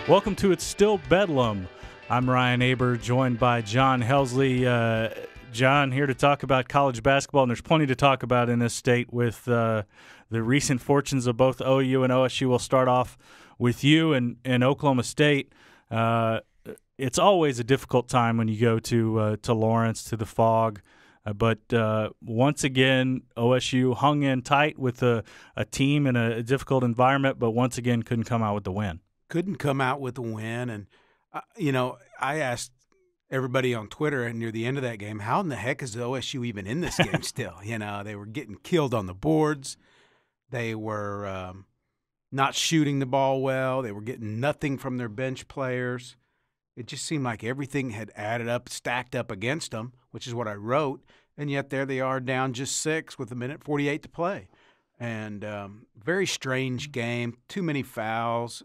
Welcome to It's Still Bedlam. I'm Ryan Aber, joined by John Helsley. John, here to talk about college basketball, and there's plenty to talk about in this state with the recent fortunes of both OU and OSU. We'll start off with you and Oklahoma State. It's always a difficult time when you go to Lawrence, to the Fog. But once again, OSU hung in tight with a team in a difficult environment, but once again couldn't come out with the win. Couldn't come out with a win. And, I asked everybody on Twitter near the end of that game, how in the heck is OSU even in this game still? They were getting killed on the boards. They were not shooting the ball well. They were getting nothing from their bench players. It just seemed like everything had added up, stacked up against them, which is what I wrote. And yet there they are down just 6 with 1:48 to play. And very strange game, too many fouls,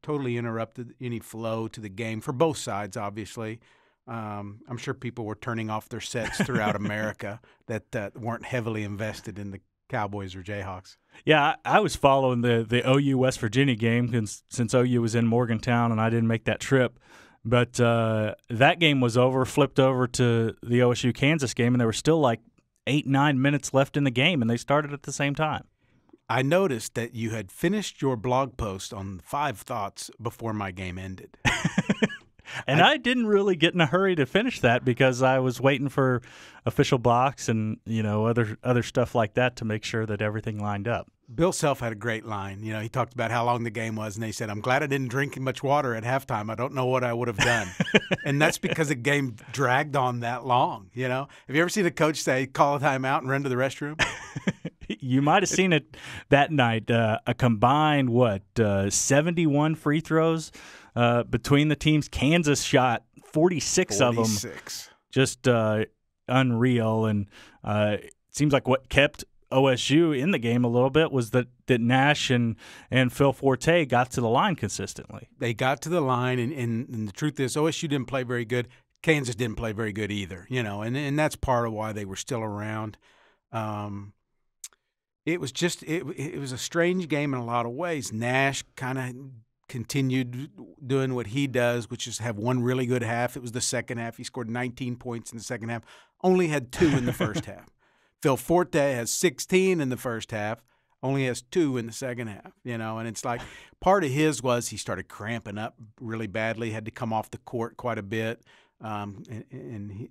totally interrupted any flow to the game for both sides, obviously. I'm sure people were turning off their sets throughout America that weren't heavily invested in the Cowboys or Jayhawks. Yeah, I was following the OU West Virginia game since OU was in Morgantown and I didn't make that trip. But that game was over, flipped over to the OSU-Kansas game, and there were still like 8-9 minutes left in the game, and they started at the same time. I noticed that you had finished your blog post on 5 thoughts before my game ended. And I didn't really get in a hurry to finish that because I was waiting for official blocks and other stuff like that to make sure that everything lined up. Bill Self had a great line. He talked about how long the game was, and he said, "I'm glad I didn't drink much water at halftime. I don't know what I would have done." And that's because the game dragged on that long. Have you ever seen a coach say, "Call a timeout and run to the restroom"? You might have seen it that night. A combined 71 free throws between the teams. Kansas shot 46 of them. Just unreal. And it seems like what kept OSU in the game a little bit was that Nash and Phil Forte got to the line consistently. They got to the line, and the truth is OSU didn't play very good. Kansas didn't play very good either, and that's part of why they were still around. It was just it was a strange game in a lot of ways. Nash kind of continued doing what he does, which is have one really good half. It was the second half. He scored 19 points in the second half, only had 2 in the first half. Phil Forte has 16 in the first half, only has 2 in the second half, and it's like part of his was he started cramping up really badly, had to come off the court quite a bit, and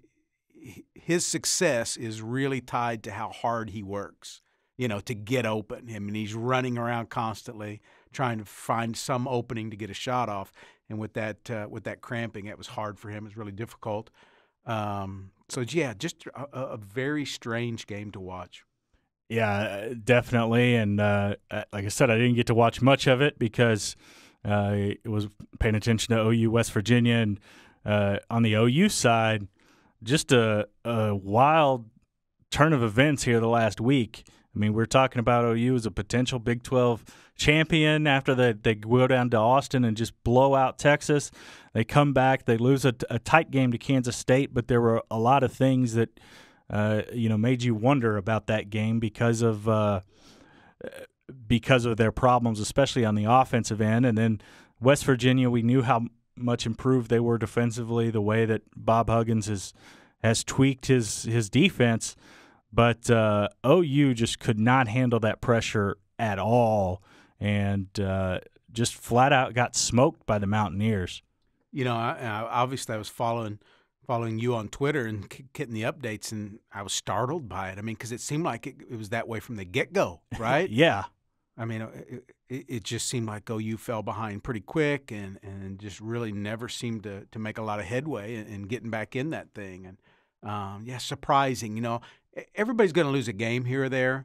his success is really tied to how hard he works, to get open. He's running around constantly trying to find some opening to get a shot off, and with that cramping, it was hard for him. It was really difficult. Just a very strange game to watch. Yeah, definitely. And like I said, I didn't get to watch much of it because it was paying attention to OU West Virginia. And on the OU side, just a wild turn of events here the last week. I mean, we're talking about OU as a potential Big 12 champion after they go down to Austin and just blow out Texas. They come back, they lose a tight game to Kansas State, but there were a lot of things that made you wonder about that game because of their problems, especially on the offensive end. And then West Virginia, we knew how much improved they were defensively, the way that Bob Huggins has tweaked his defense. But OU just could not handle that pressure at all and just flat out got smoked by the Mountaineers. Obviously I was following you on Twitter and getting the updates, and I was startled by it. I mean, because it seemed like it was that way from the get-go, right? Yeah. I mean, it just seemed like OU fell behind pretty quick and just really never seemed to make a lot of headway in getting back in that thing. And, surprising. Everybody's going to lose a game here or there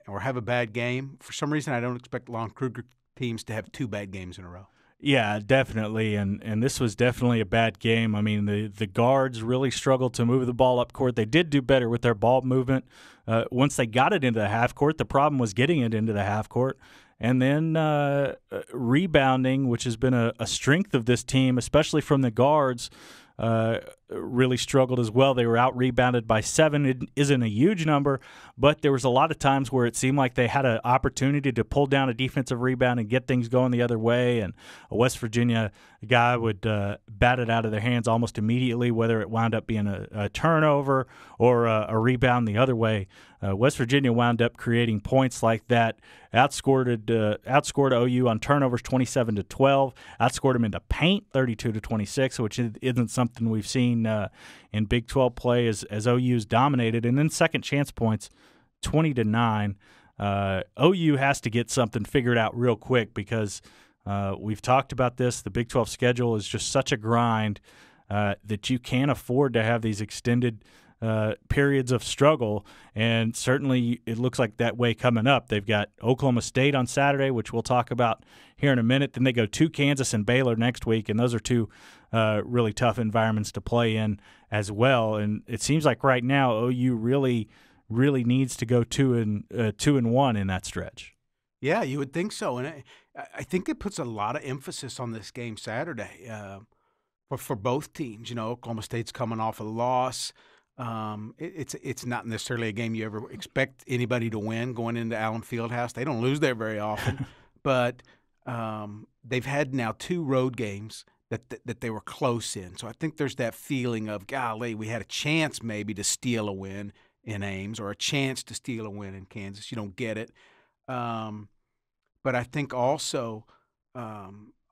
or have a bad game. For some reason, I don't expect Lon Kruger teams to have 2 bad games in a row. Yeah, definitely, and this was definitely a bad game. I mean, the guards really struggled to move the ball up court. They did do better with their ball movement. Once they got it into the half court, the problem was getting it into the half court. And then rebounding, which has been a strength of this team, especially from the guards. really struggled as well. They were out-rebounded by 7. It isn't a huge number, but there was a lot of times where it seemed like they had an opportunity to pull down a defensive rebound and get things going the other way, and a West Virginia guy would bat it out of their hands almost immediately, whether it wound up being a turnover or a rebound the other way. West Virginia wound up creating points like that, outscored OU on turnovers 27-12, outscored them in the paint 32-26, which isn't something we've seen in Big 12 play as OU's dominated. And then second chance points 20-9. OU has to get something figured out real quick because we've talked about this. The Big 12 schedule is just such a grind that you can't afford to have these extended periods of struggle, and certainly it looks like that way coming up. They've got Oklahoma State on Saturday, which we'll talk about here in a minute. Then they go to Kansas and Baylor next week, and those are two really tough environments to play in as well. And it seems like right now OU really needs to go 2-1 in that stretch. Yeah, you would think so, and I think it puts a lot of emphasis on this game Saturday for both teams. You know, Oklahoma State's coming off a loss. It's not necessarily a game you ever expect anybody to win going into Allen Fieldhouse. They don't lose there very often, but they've had now 2 road games that they were close in. So I think there's that feeling of, golly, we had a chance maybe to steal a win in Ames or a chance to steal a win in Kansas. You don't get it. But I think also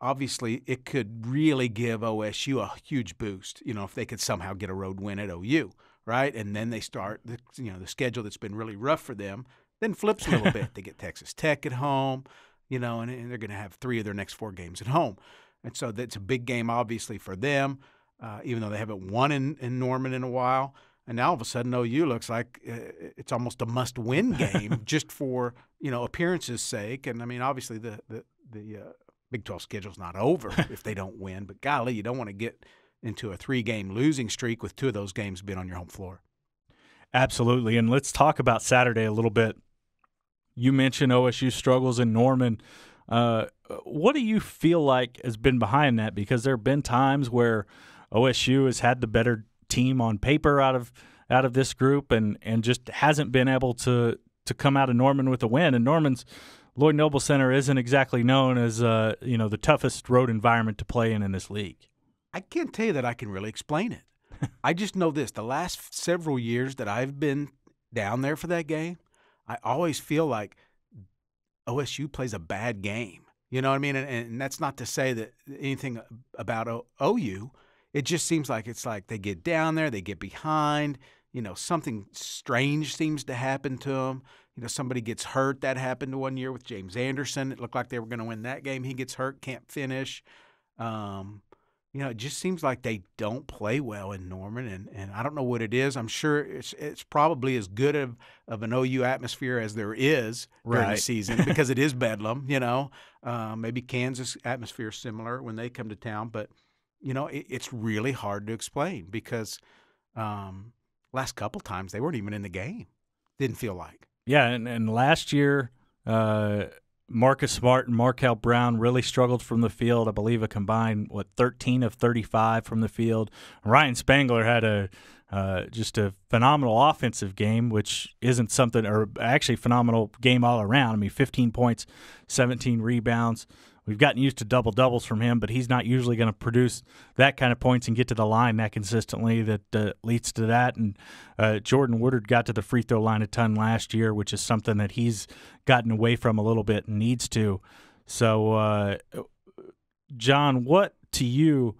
obviously it could really give OSU a huge boost, you know, if they could somehow get a road win at OU. Right, and then they start the schedule that's been really rough for them. Then flips a little bit. They get Texas Tech at home, you know, and they're going to have 3 of their next 4 games at home, and so that's a big game, obviously, for them. Even though they haven't won in Norman in a while, and now all of a sudden OU looks like it's almost a must-win game just for appearances' sake. And I mean, obviously the Big 12 schedule's not over if they don't win, but golly, you don't want to get into a 3-game losing streak with 2 of those games being on your home floor. Absolutely. And let's talk about Saturday a little bit. You mentioned OSU struggles in Norman. What do you feel like has been behind that? Because there have been times where OSU has had the better team on paper out of this group and just hasn't been able to come out of Norman with a win. And Norman's Lloyd Noble Center isn't exactly known as the toughest road environment to play in this league. I can't tell you that I can really explain it. I just know this. The last several years that I've been down there for that game, I always feel like OSU plays a bad game. You know what I mean? And that's not to say that anything about OU. It just seems like it's like they get down there, they get behind, something strange seems to happen to them. Somebody gets hurt. That happened one year with James Anderson. It looked like they were going to win that game. He gets hurt, can't finish. It just seems like they don't play well in Norman, and I don't know what it is. I'm sure it's probably as good of an OU atmosphere as there is during the season because it is Bedlam, Maybe Kansas atmosphere is similar when they come to town, but, it's really hard to explain because last couple times they weren't even in the game. Didn't feel like. Yeah, and last year Marcus Smart and Markel Brown really struggled from the field. I believe a combined 13 of 35 from the field. Ryan Spangler had just a phenomenal offensive game, which isn't something, or actually phenomenal game all around. I mean, 15 points, 17 rebounds. We've gotten used to double-doubles from him, but he's not usually going to produce that kind of points and get to the line that consistently that leads to that. And Jordan Woodard got to the free throw line a ton last year, which is something that he's gotten away from a little bit and needs to. So, John, what to you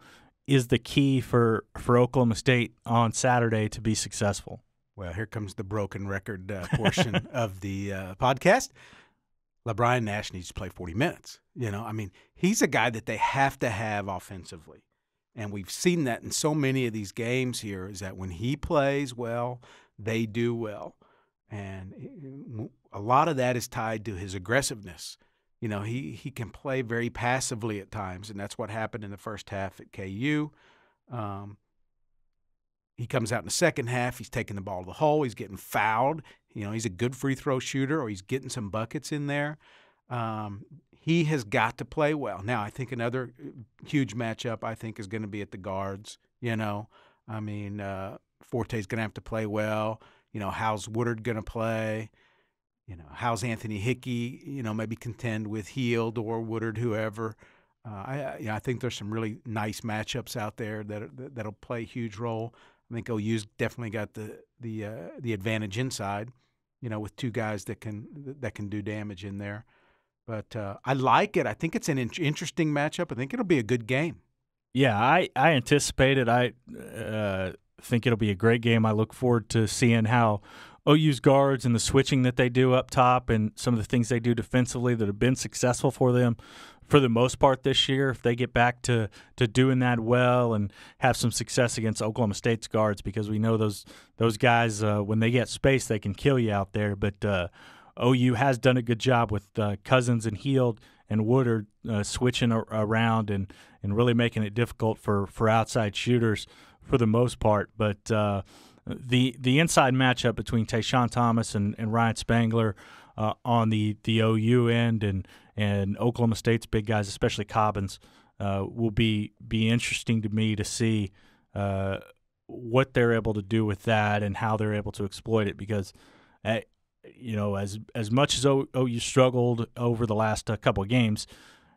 is the key for Oklahoma State on Saturday to be successful? Well, here comes the broken record portion of the podcast. LeBron Nash needs to play 40 minutes. He's a guy that they have to have offensively. And we've seen that in so many of these games here is that when he plays well, they do well. And a lot of that is tied to his aggressiveness. He can play very passively at times, and that's what happened in the first half at KU. He comes out in the second half. He's taking the ball to the hole. He's getting fouled. He's a good free throw shooter, or he's getting some buckets in there. He has got to play well. Now, I think another huge matchup, is going to be at the guards. I mean, Forte's going to have to play well. How's Woodard going to play? How's Anthony Hickey? Maybe contend with Heald or Woodard, whoever. I think there's some really nice matchups out there that'll play a huge role. I think OU's definitely got the advantage inside, with two guys that can do damage in there. But I like it. I think it's an interesting matchup. I think it'll be a good game. Yeah, I anticipate it. I think it'll be a great game. I look forward to seeing how OU's guards and the switching that they do up top and some of the things they do defensively that have been successful for them for the most part this year, if they get back to doing that well and have some success against Oklahoma State's guards, because we know those guys, when they get space, they can kill you out there. But OU has done a good job with Cousins and Heald and Woodard switching around and really making it difficult for outside shooters for the most part. But the inside matchup between Tayshaun Thomas and Ryan Spangler on the OU end and Oklahoma State's big guys, especially Cobbins, will be interesting to me to see what they're able to do with that and how they're able to exploit it, because as much as OU struggled over the last couple of games,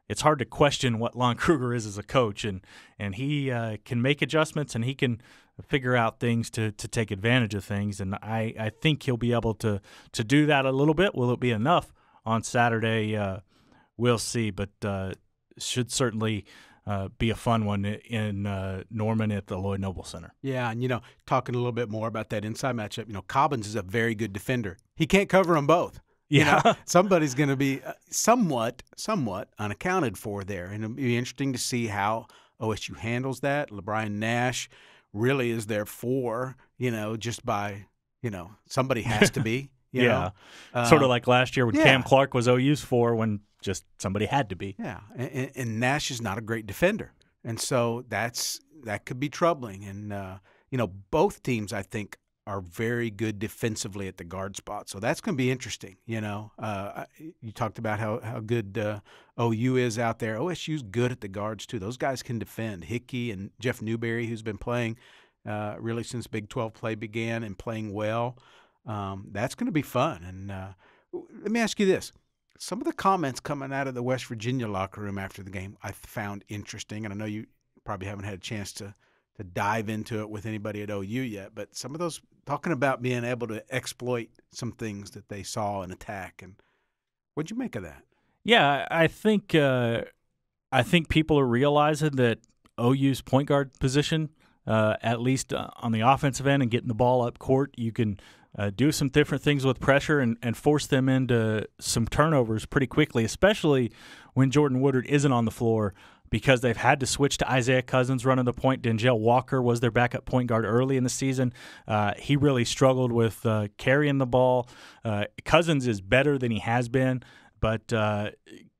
it's hard to question what Lon Kruger is as a coach, and he can make adjustments and he can figure out things to take advantage of things, and I think he'll be able to do that a little bit. Will it be enough on Saturday? We'll see, but should certainly be a fun one in Norman at the Lloyd Noble Center. Yeah, and talking a little bit more about that inside matchup, Cobbins is a very good defender. He can't cover them both. Yeah, somebody's going to be somewhat unaccounted for there, and it'll be interesting to see how OSU handles that. LeBron Nash really is there for, just by, somebody has to be. Yeah, sort of like last year when Cam Clark was OU's for, when just somebody had to be. Yeah, and Nash is not a great defender, and so that could be troubling. And both teams, I think, are very good defensively at the guard spot, so that's going to be interesting. You talked about how good OU is out there. OSU's good at the guards too. Those guys can defend. Hickey and Jeff Newberry, who's been playing really since Big 12 play began and playing well. That's going to be fun. And let me ask you this. Some of the comments coming out of the West Virginia locker room after the game I found interesting, and I know you probably haven't had a chance to dive into it with anybody at OU yet, but some of those talking about being able to exploit some things that they saw in attack. And what'd you make of that? Yeah, I think people are realizing that OU's point guard position, at least on the offensive end and getting the ball up court, you can do some different things with pressure and force them into some turnovers pretty quickly, especially when Jordan Woodard isn't on the floor, because they've had to switch to Isaiah Cousins running the point. Denzel Walker was their backup point guard early in the season. He really struggled with carrying the ball. Cousins is better than he has been, but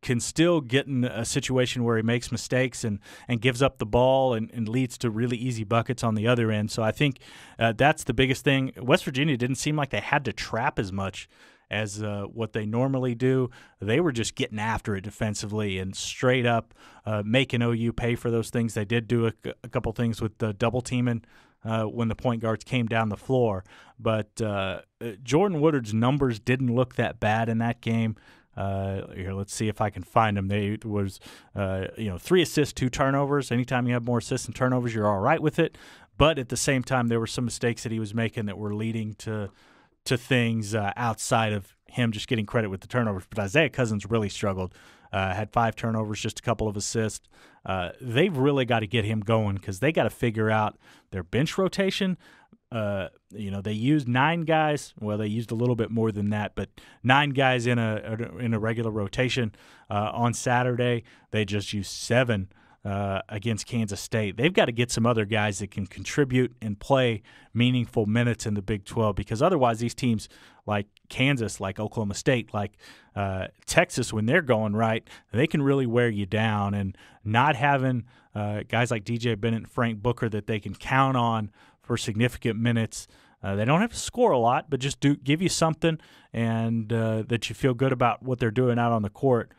can still get in a situation where he makes mistakes and gives up the ball and leads to really easy buckets on the other end. So I think that's the biggest thing. West Virginia didn't seem like they had to trap as much as what they normally do. They were just getting after it defensively and straight up making OU pay for those things. They did do a couple things with the double teaming when the point guards came down the floor. But Jordan Woodard's numbers didn't look that bad in that game. Here, let's see if I can find them. They was 3 assists, 2 turnovers. Anytime you have more assists and turnovers, you're all right with it. But at the same time, there were some mistakes that he was making that were leading to things outside of him just getting credit with the turnovers. But Isaiah Cousins really struggled. Had 5 turnovers, just a couple of assists. They've really got to get him going because they got to figure out their bench rotation. They used 9 guys. Well, they used a little bit more than that, but 9 guys in a regular rotation on Saturday. They just used 7 against Kansas State. They've got to get some other guys that can contribute and play meaningful minutes in the Big 12, because otherwise these teams like Kansas, like Oklahoma State, like Texas, when they're going right, they can really wear you down. And not having guys like DJ Bennett and Frank Booker that they can count on for significant minutes. They don't have to score a lot, but just give you something and that you feel good about what they're doing out on the court,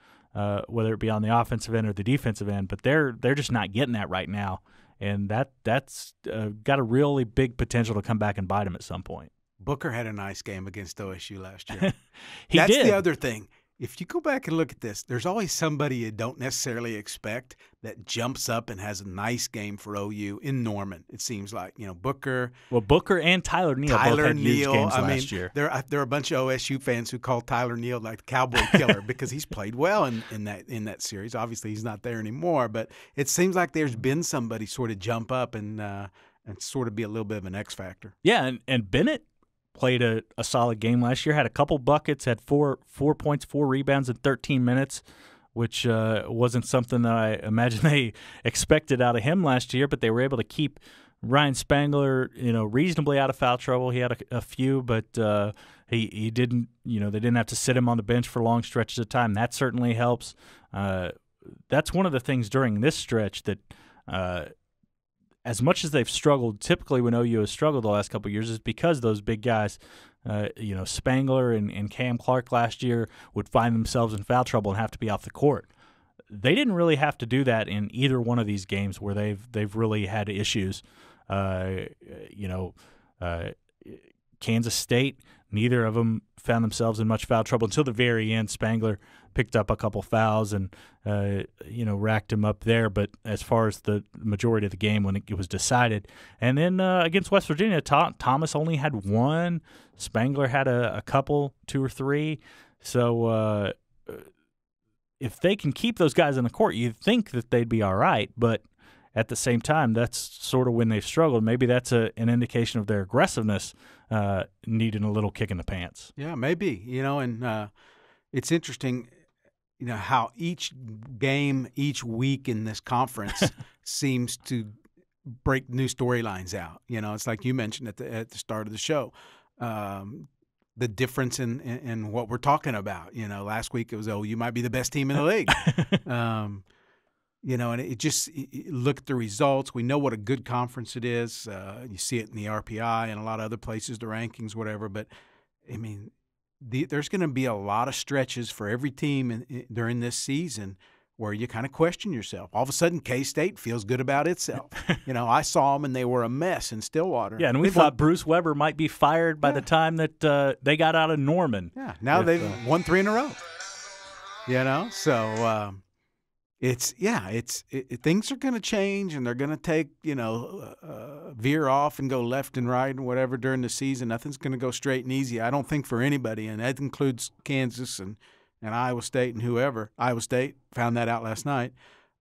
whether it be on the offensive end or the defensive end. But they're just not getting that right now. and that's got a really big potential to come back and bite him at some point. Booker had a nice game against OSU last year. He That's did. the other thing. If you go back and look at this, there's always somebody you don't necessarily expect that jumps up and has a nice game for OU in Norman, it seems like. Booker. Well, Booker and Tyler Neal both had huge games last year. There are a bunch of OSU fans who call Tyler Neal like the Cowboy Killer because he's played well in that series. Obviously, he's not there anymore, but it seems like there's been somebody sort of jump up and sort of be a little bit of an X factor. Yeah, and Bennett played a solid game last year, had a couple buckets, had 4 points, 4 rebounds in 13 minutes, which wasn't something that I imagine they expected out of him last year, but they were able to keep Ryan Spangler, reasonably out of foul trouble. He had a few, but he didn't, they didn't have to sit him on the bench for long stretches of time. That certainly helps. That's one of the things during this stretch that as much as they've struggled, typically when OU has struggled the last couple of years is because those big guys, Spangler and Cam Clark last year would find themselves in foul trouble and have to be off the court. They didn't really have to do that in either one of these games where they've really had issues. Kansas State, neither of them found themselves in much foul trouble until the very end. Spangler picked up a couple fouls and racked him up there, but as far as the majority of the game when it was decided. And then against West Virginia, Thomas only had one. Spangler had a couple, 2 or 3. So if they can keep those guys in the court, you'd think that they'd be all right, but at the same time, that's sort of when they've struggled. Maybe that's an indication of their aggressiveness needing a little kick in the pants. Yeah, maybe. And it's interesting, how each game, each week in this conference seems to break new storylines out. It's like you mentioned at the start of the show, the difference in what we're talking about. Last week it was, you might be the best team in the league. And look at the results. We know what a good conference it is. You see it in the RPI and a lot of other places, the rankings, whatever. But, there's going to be a lot of stretches for every team during this season where you kind of question yourself. All of a sudden, K-State feels good about itself. I saw them, and they were a mess in Stillwater. Yeah, and we thought Bruce Weber might be fired by the time that they got out of Norman. Yeah, now they've won 3 in a row. So things are going to change, and they're going to take veer off and go left and right and whatever during the season. Nothing's going to go straight and easy, I don't think, for anybody, and that includes Kansas and Iowa State and whoever. Iowa State found that out last night.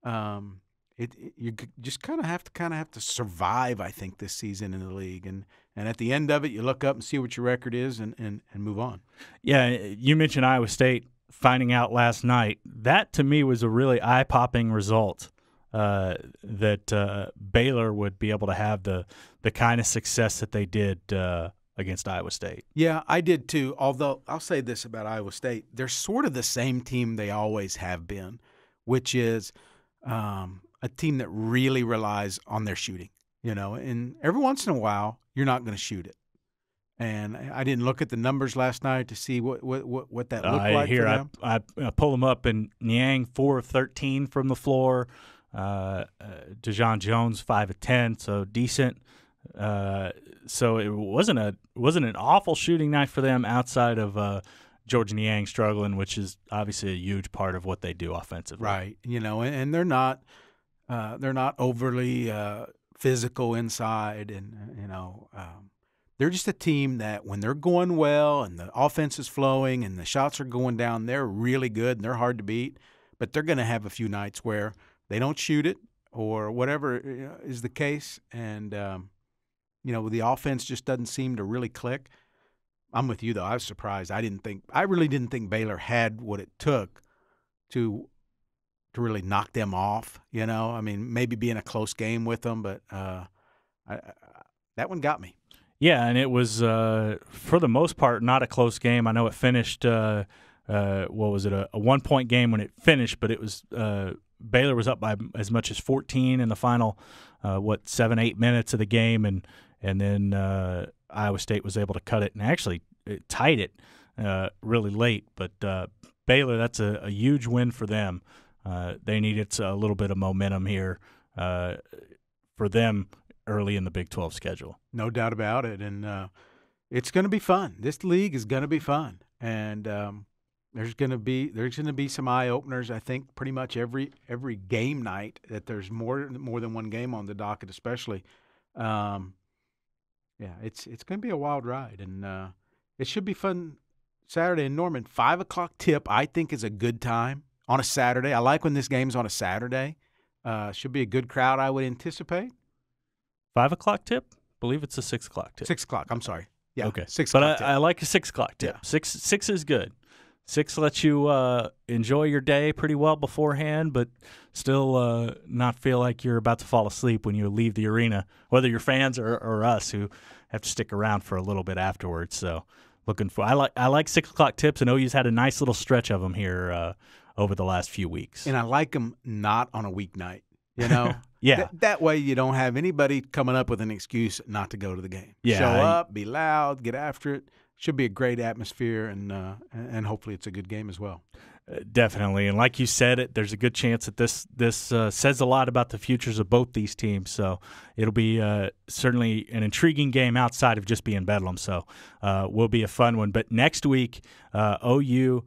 You just kind of have to survive, I think, this season in the league, and at the end of it, you look up and see what your record is and move on. Yeah, you mentioned Iowa State finding out last night. That to me was a really eye-popping result, that Baylor would be able to have the kind of success that they did against Iowa State. Yeah, I did too, although I'll say this about Iowa State. They're sort of the same team they always have been, which is a team that really relies on their shooting, and every once in a while you're not going to shoot it. And I didn't look at the numbers last night to see what that looked like for them. I pull them up, and Niang 4 of 13 from the floor, DeJon Jones 5 of 10, so decent. So it wasn't an awful shooting night for them outside of George Niang struggling, which is obviously a huge part of what they do offensively. Right, and they're not overly physical inside, and they're just a team that when they're going well and the offense is flowing and the shots are going down, they're really good and they're hard to beat. But they're going to have a few nights where they don't shoot it or whatever is the case. And, the offense just doesn't seem to really click. I'm with you, though. I was surprised. I really didn't think Baylor had what it took to really knock them off. Maybe be in a close game with them, but that one got me. Yeah, and it was, for the most part, not a close game. I know it finished, a 1-point game when it finished, but it was Baylor was up by as much as 14 in the final, 7-8 minutes of the game, and then Iowa State was able to cut it and actually tied it really late. But Baylor, that's a huge win for them. They needed a little bit of momentum here for them early in the Big 12 schedule. No doubt about it, and it's going to be fun. This league is going to be fun, and there's going to be some eye openers. I think pretty much every game night that there's more than one game on the docket, especially. Yeah, it's going to be a wild ride, and it should be fun. Saturday in Norman, 5:00 tip. I think is a good time on a Saturday. I like when this game's on a Saturday. Should be a good crowd, I would anticipate. 5:00 tip? I believe it's a 6:00 tip. 6:00. I'm sorry. Yeah. Okay. 6:00. But tip. I like a 6:00 tip. Yeah. Six is good. 6 lets you enjoy your day pretty well beforehand, but still not feel like you're about to fall asleep when you leave the arena, whether you're fans or us who have to stick around for a little bit afterwards. So I like 6:00 tips, and OU's had a nice little stretch of them here over the last few weeks. And I like them not on a weeknight. You know, yeah. That way you don't have anybody coming up with an excuse not to go to the game. Yeah, Show up, be loud, get after it. Should be a great atmosphere, and hopefully it's a good game as well. Definitely, and like you said, there's a good chance that this says a lot about the futures of both these teams. So it'll be certainly an intriguing game outside of just being Bedlam. So will be a fun one. But next week, OU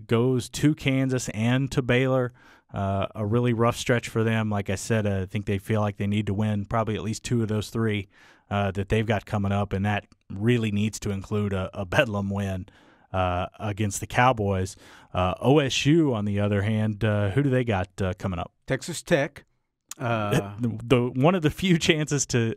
goes to Kansas and to Baylor. A really rough stretch for them. Like I said, I think they feel like they need to win probably at least 2 of those 3 that they've got coming up, and that really needs to include a Bedlam win against the Cowboys. OSU, on the other hand, who do they got coming up? Texas Tech. The one of the few chances to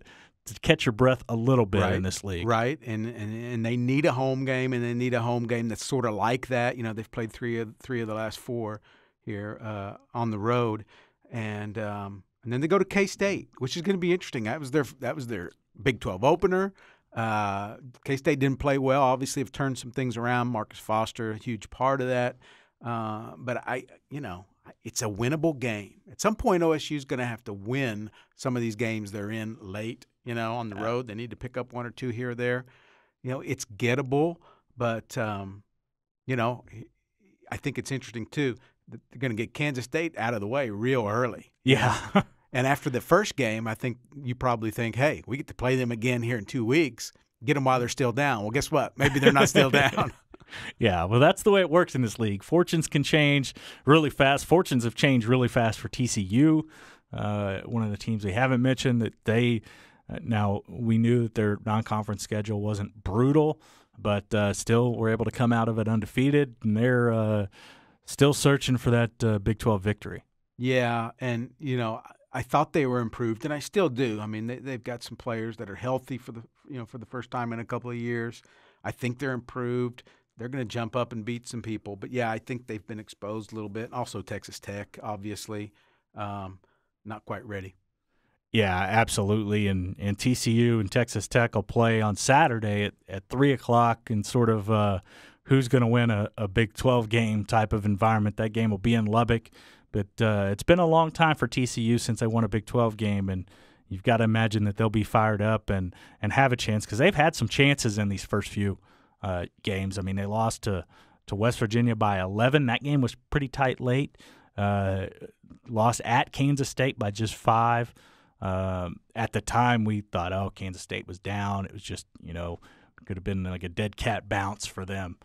catch your breath a little bit in this league. Right, and they need a home game, and they need a home game that's sort of like that. You know, they've played three of the last 4 here on the road, and then they go to K-State, which is going to be interesting. That was their Big 12 opener. K-State didn't play well. Obviously, have turned some things around. Marcus Foster, a huge part of that. But it's a winnable game. At some point, OSU is going to have to win some of these games they're in late. You know, on the road, they need to pick up 1 or 2 here or there. You know, it's gettable, but I think it's interesting too. They're going to get Kansas State out of the way real early. Yeah. And after the first game, I think you probably think, hey, we get to play them again here in 2 weeks, get them while they're still down. Well, guess what? Maybe they're not still down. Yeah, well, that's the way it works in this league. Fortunes can change really fast. Fortunes have changed really fast for TCU, one of the teams we haven't mentioned. That they now we knew that their non-conference schedule wasn't brutal, but still were able to come out of it undefeated, and they're still searching for that Big 12 victory. Yeah, and I thought they were improved, and I still do. I mean, they've got some players that are healthy for the first time in a couple of years. I think they're improved. They're going to jump up and beat some people. But, yeah, I think they've been exposed a little bit. Also Texas Tech, obviously, not quite ready. Yeah, absolutely. And TCU and Texas Tech will play on Saturday at 3 o'clock and sort of who's going to win a Big 12 game type of environment. That game will be in Lubbock. But it's been a long time for TCU since they won a Big 12 game, and you've got to imagine that they'll be fired up and have a chance because they've had some chances in these first few games. I mean, they lost to West Virginia by 11. That game was pretty tight late. Lost at Kansas State by just 5. At the time, we thought, Kansas State was down. It was just, could have been like a dead cat bounce for them.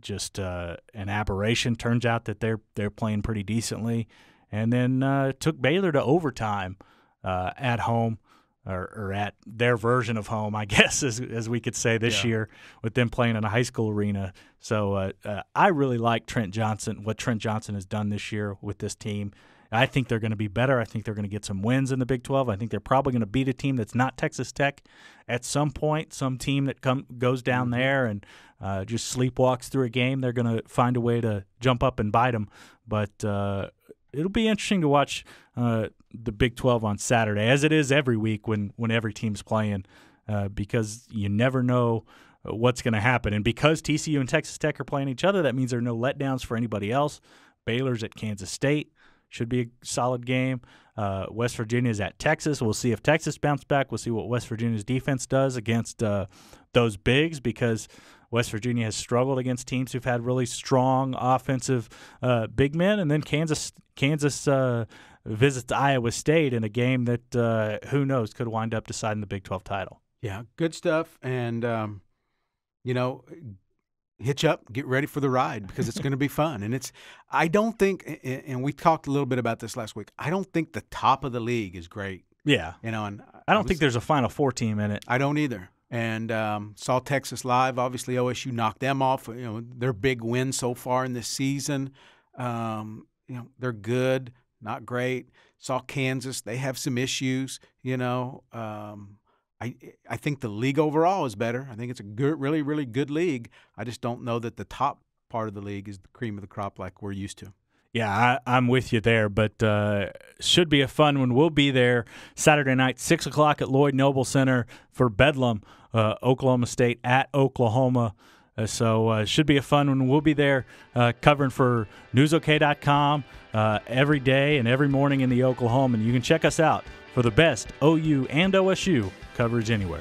Just an aberration. Turns out that they're playing pretty decently, and then took Baylor to overtime at home, or at their version of home, I guess, as we could say this year, with them playing in a high school arena. So I really like Trent Johnson, what Trent Johnson has done this year with this team. I think they're going to be better. I think they're going to get some wins in the Big 12. I think they're probably going to beat a team that's not Texas Tech at some point, some team that goes down there and just sleepwalks through a game. They're going to find a way to jump up and bite them. But it'll be interesting to watch the Big 12 on Saturday, as it is every week when every team's playing, because you never know what's going to happen. And because TCU and Texas Tech are playing each other, that means there are no letdowns for anybody else. Baylor's at Kansas State. Should be a solid game. West Virginia's at Texas. We'll see if Texas bounce back. We'll see what West Virginia's defense does against those bigs, because West Virginia has struggled against teams who've had really strong offensive big men, and then Kansas visits Iowa State in a game that who knows could wind up deciding the Big 12 title. Yeah, good stuff, and hitch up, get ready for the ride because it's going to be fun. And I don't think, and we talked a little bit about this last week, I don't think the top of the league is great. Yeah. And I don't think there's a Final Four team in it. I don't either. And saw Texas live. Obviously, OSU knocked them off. Their big win so far in this season. They're good, not great. Saw Kansas. They have some issues. I think the league overall is better. I think it's a good, really, really good league. I just don't know that the top part of the league is the cream of the crop like we're used to. Yeah, I'm with you there, but should be a fun one. We'll be there Saturday night, 6 o'clock at Lloyd Noble Center for Bedlam, Oklahoma State at Oklahoma. So should be a fun one. We'll be there covering for newsok.com every day and every morning in the Oklahoman. You can check us out for the best OU and OSU coverage anywhere.